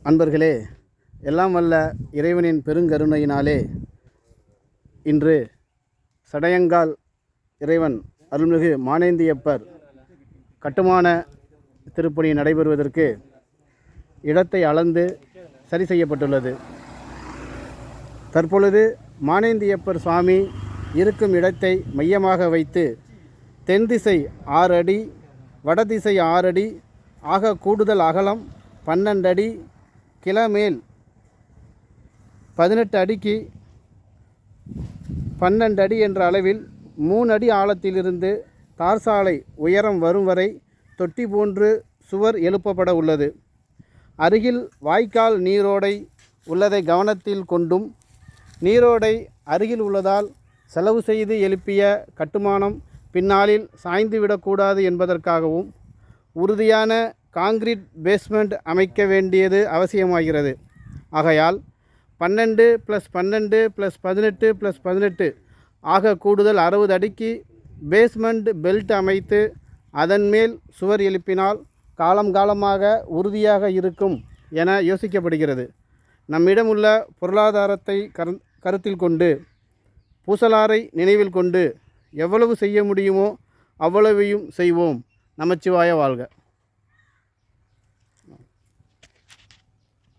அன்பர்களே, எல்லாம் வல்ல இறைவனின் பெருங்கருணையினாலே இன்று சடையங்கால் இறைவன் அருள்மிகு மானேந்தியப்பர் கட்டுமான திருப்பணி நடைபெறுவதற்கு இடத்தை அளந்து சரி செய்யப்பட்டுள்ளது. தற்பொழுது மானேந்தியப்பர் சுவாமி இருக்கும் இடத்தை மையமாக வைத்து தென் திசை 6 அடி, வடதிசை 6 அடி ஆக கூடுதல் அகலம் 12 அடி, கிழமேல் 18 அடிக்கு 12 அடி என்ற அளவில் 3 அடி ஆழத்திலிருந்து தார்சாலை உயரம் வரும் வரை தொட்டி போன்று சுவர் எழுப்பப்பட உள்ளது. அருகில் வாய்க்கால் நீரோடை உள்ளதை கவனத்தில் கொண்டும், நீரோடை அருகில் உள்ளதால் செலவு செய்து எழுப்பிய கட்டுமானம் பின்னாளில் சாய்ந்துவிடக்கூடாது என்பதற்காகவும் உறுதியான காங்கிரீட் பேஸ்மெண்ட் அமைக்க வேண்டியது அவசியமாகிறது. ஆகையால் 12 + 12 + 18 + 18 ஆக கூடுதல் 60 அடிக்கு பேஸ்மெண்ட் பெல்ட் அமைத்து அதன் மேல் சுவர் எழுப்பினால் காலம் காலமாக உறுதியாக இருக்கும் என யோசிக்கப்படுகிறது. நம்மிடம் உள்ள பொருளாதாரத்தை கருத்தில் கொண்டு, பூசலாரை நினைவில் கொண்டு எவ்வளவு செய்ய முடியுமோ அவ்வளவையும் செய்வோம். நமச்சிவாய வாழ்க.